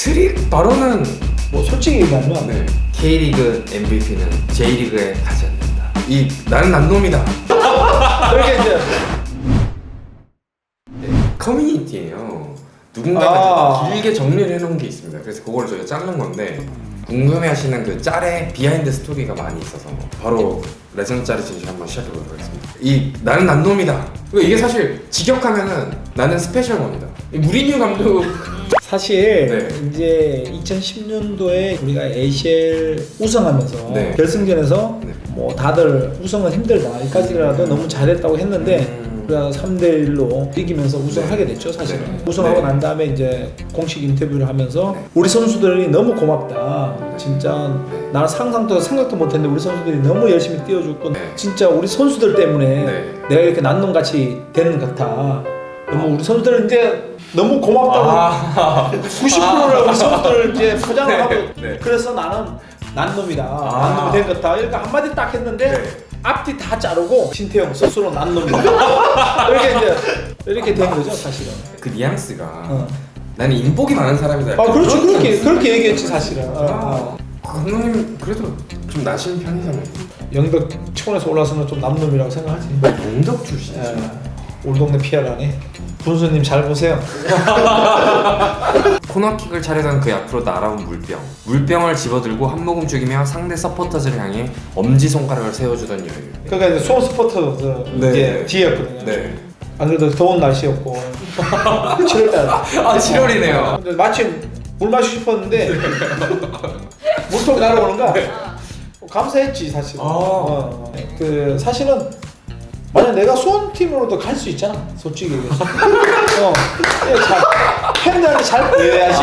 트릭 바로는 뭐 솔직히 얘기하면 네. K리그 MVP는 J리그에 가지 않는다. 이 나는 남놈이다. 그렇게 이제 커뮤니티예요. 누군가가 길게 정리를 해놓은 게 있습니다. 그래서 그걸 저희가 자른 건데 궁금해하시는 그 짤에 비하인드 스토리가 많이 있어서 바로 레전드 짤의 진실 한번 시작해보도록 하겠습니다. 이 나는 남놈이다. 이게 사실 직역하면은 나는 스페셜원이다. 이 무리뉴 감독 사실 네. 이제 2010년도에 우리가 ACL 우승하면서 네. 결승전에서 네. 뭐 다들 우승은 힘들다 여기까지라도 너무 잘했다고 했는데 우리가 3대1로 이기면서 우승하게 됐죠 사실은. 네. 우승하고 네. 난 다음에 이제 공식 인터뷰를 하면서 네. 우리 선수들이 너무 고맙다. 진짜 네. 나는 상상도 생각도 못했는데 우리 선수들이 너무 열심히 뛰어줬고 네. 진짜 우리 선수들 때문에 네. 내가 이렇게 난놈같이 되는 것 같아. 너무 우리 선수들은 이제 너무 고맙다고 90%를 우리 선수들을 이제 포장을 네. 하고 네. 그래서 나는 난놈이다. 난놈이 된 것 같다. 이렇게 한마디 딱 했는데 네. 앞뒤 다 자르고 신태용 스스로 난놈이다. 이렇게 된 거죠 사실은. 그 뉘앙스가 나는 인복이 많은 사람이다. 아 그렇죠. 그런 그렇게 얘기했지 사실은. 감독님 그래도 좀 나신 편이잖아요. 영덕 촌에서 올라서는 좀 남놈이라고 생각하지. 영덕 출신이죠. 우리 동네 피아라니. 분수님 잘 보세요. 코너킥을 차려던 그 앞으로 날아온 물병을 집어들고 한 모금 죽이며 상대 서포터즈를 향해 엄지손가락을 세워주던 여유. 그러니까 이제 수원 스포터 네. 이제 뒤였거든요. 네. 안 그래도 더운 날씨였고 7월달. 아 7월이네요. 근데 마침 물 마시고 싶었는데 물통이 날아오는 거야. 감사했지 사실. 그 사실은 만약 내가 수원 팀으로도 갈 수 있잖아. 솔직히 얘기해서. 팬들한테 잘 보여야지.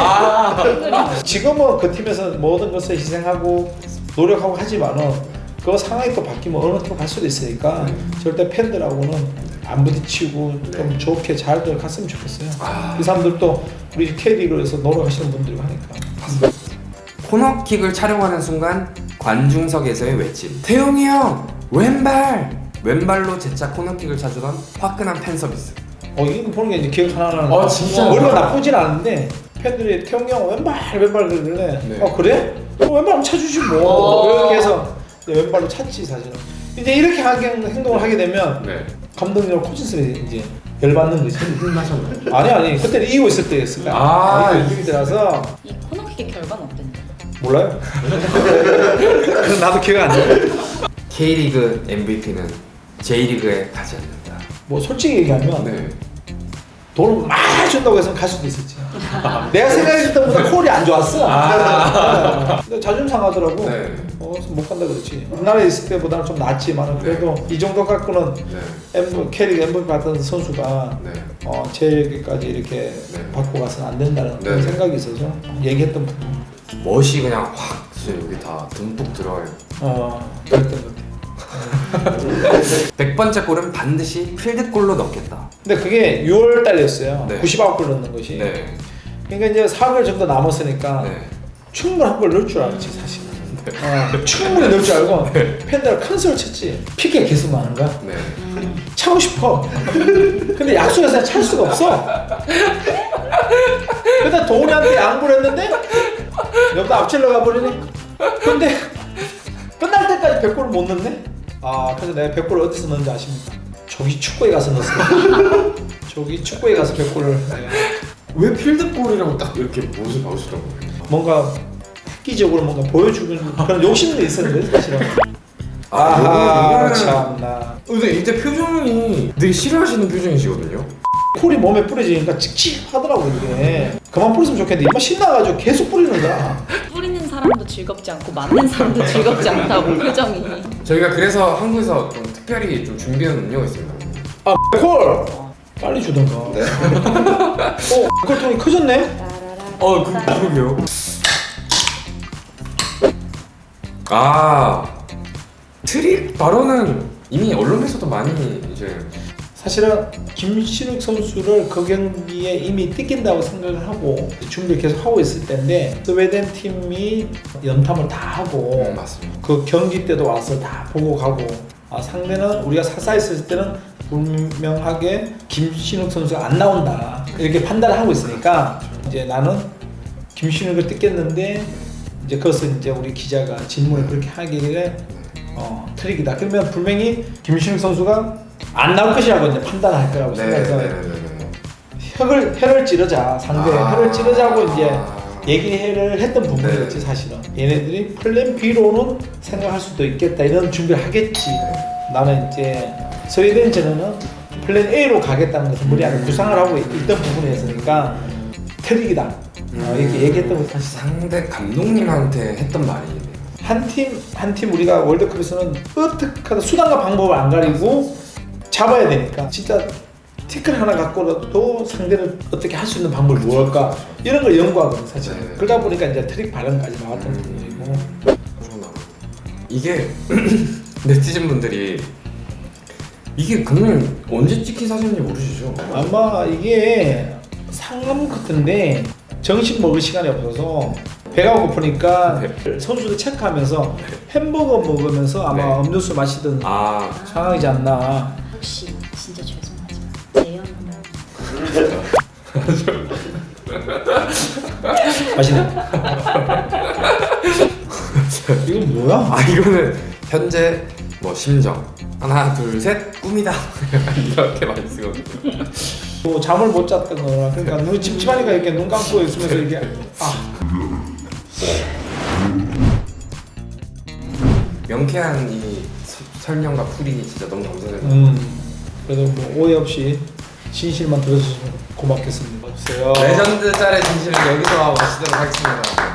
지금은 그 팀에서 모든 것을 희생하고 노력하고 하지만은 그 상황이 또 바뀌면 어느 팀으로 갈 수도 있으니까 절대 팬들하고는 안 부딪히고 좀 좋게 잘들 갔으면 좋겠어요. 이 사람들도 우리 K리그에서 노력하시는 분들이 하니까. 코너킥을 촬영하는 순간 관중석에서의 외침. 태용이 형 왼발로 재차 코너킥을 차주던 화끈한 팬 서비스. 이거 보는 게 이제 기억 하나 나는. 진짜? 머리가 나쁘진 않은데 팬들이 태용이 형 왼발 그러길래 네. 그래? 왼발 한번 차주지 뭐. 이렇게 해서 왼발로 찼지 사실은. 이제 이렇게 행동을 하게 되면 네. 감독님 코치들이 이제 열받는 거지. 흥하셨나요? 아니 그때는 이기고 있을 때였을 거야. 이기고 들어서 이 코너킥의 결과는 어땠는지 몰라요. 그럼 나도 기억 안 나. K리그 MVP는 J리그에 가지 않는다. 뭐 솔직히 얘기하면 네. 돈을 많이 준다고 해서 갈 수도 있었지. 내가 생각했던 것보다 콜이 안 좋았어. 근데 자존심 상하더라고. 네. 못 간다 그랬지. 우리나라에 있을 때보다는 좀 낫지만 그래도 이 정도 갖고는 K리그 MVP 받던 선수가 제일까지 이렇게 받고 가서는 안 된다는 그런 생각이 있어서 얘기했던 부분. 멋이 그냥 확 진짜 여기 다 듬뿍 들어와요. 그랬던 것 같아. 100번째 골은 반드시 필드골로 넣겠다. 근데 그게 6월 달이었어요. 네. 99골 넣는 것이. 네. 그러니까 이제 4개월 정도 남았으니까 네. 충분히 한 골 넣을 줄 알았지 사실은. 충분히 넣을 줄 알고 팬들 큰 소리 쳤지. 피켓 계속 많은 거야. 네. 차고 싶어. 근데 약속해서 찰 수가 없어. 근데 도훈이한테 양보를 했는데 여기다 앞질러 가버리네. 근데 끝날 때까지 100골을 못 넣네. 그래서 내가 100골을 어디서 넣는지 아십니까? 저기 축구에 가서 넣었어요. 저기 축구에 가서 100골을. 왜 필드골이라고 딱 이렇게 못을 넣으시더라고요. 뭔가 획기적으로 뭔가 보여주는 그런 욕심도 있었는데 사실은. 요거는 참나. 근데 이때 표정이 되게 싫어하시는 표정이시거든요. 콜이 몸에 뿌려지니까 칙칙하더라고 이게. 그만 뿌렸으면 좋겠는데 이만 신나가지고 계속 뿌리는 거야. 뿌리는 사람도 즐겁지 않고 맞는 사람도 즐겁지 않다고 표정이. 저희가 그래서 한국에서 좀 특별히 좀 준비한 음료가 있습니다. 콜! 빨리 주던가. 콜 통이 커졌네? 그러게요. 트릭 바로는 이미 언론에서도 많이 이제 사실은 김신욱 선수를 그 경기에 이미 뜯긴다고 생각을 하고 준비를 계속 하고 있을 때인데 스웨덴 팀이 연탐을 다 하고 맞습니다. 그 경기 때도 와서 다 보고 가고 상대는 우리가 사사했을 때는 분명하게 김신욱 선수가 안 나온다 이렇게 판단을 하고 있으니까 이제 나는 김신욱을 뜯겼는데 이제 그것을 이제 우리 기자가 질문을 그렇게 하길래 트릭이다. 그러면 분명히 김신욱 선수가 안 나올 것이라고 이제 판단할 거라고 생각해서 혀를 찌르자, 상대의 혀를 찌르자고 이제 얘기를 했던 부분이었지 사실은. 얘네들이 플랜 B로는 생각할 수도 있겠다 이런 준비를 하겠지. 나는 이제 스웨덴전에는 플랜 A로 가겠다는 것을 머리 안에 구상을 하고 있던 부분이었으니까 트릭이다. 이렇게 얘기했던 거 사실 상대 감독님한테 했던 말이네요. 한 팀 우리가 월드컵에서는 어떻게 하든 수단과 방법을 안 가리고 잡아야 되니까 진짜 티끌 하나 갖고라도 상대를 어떻게 할 수 있는 방법이 뭘까 이런 걸 연구하거든 사실. 그러다 보니까 이제 트릭 발언까지 나왔던 부분이고. 이게 네티즌 분들이 이게 감독님 언제 찍힌 사진인지 모르시죠? 아마 이게 상암 같은데 정식 먹을 시간이 없어서 배가 고프니까 선수들 체크하면서 햄버거 먹으면서 아마 음료수 마시던 상황이지 않나. 혹시 진짜 죄송하지만 재현 맛있네. 이건 뭐야? 이거는 현재 뭐 심정 하나 둘 셋 꿈이다 이렇게 많이 쓰거든요. 뭐 잠을 못 잤다거나 그러니까 눈이 침침하니까 이렇게 눈 감고 있으면서 이게 명쾌한 이 설명과 풀이 진짜 너무 감사드립니다. 그래도 뭐 오해 없이 진실만 들어주시면 고맙겠습니다. 레전드 짤의 진실을 여기서 마치도록 하겠습니다.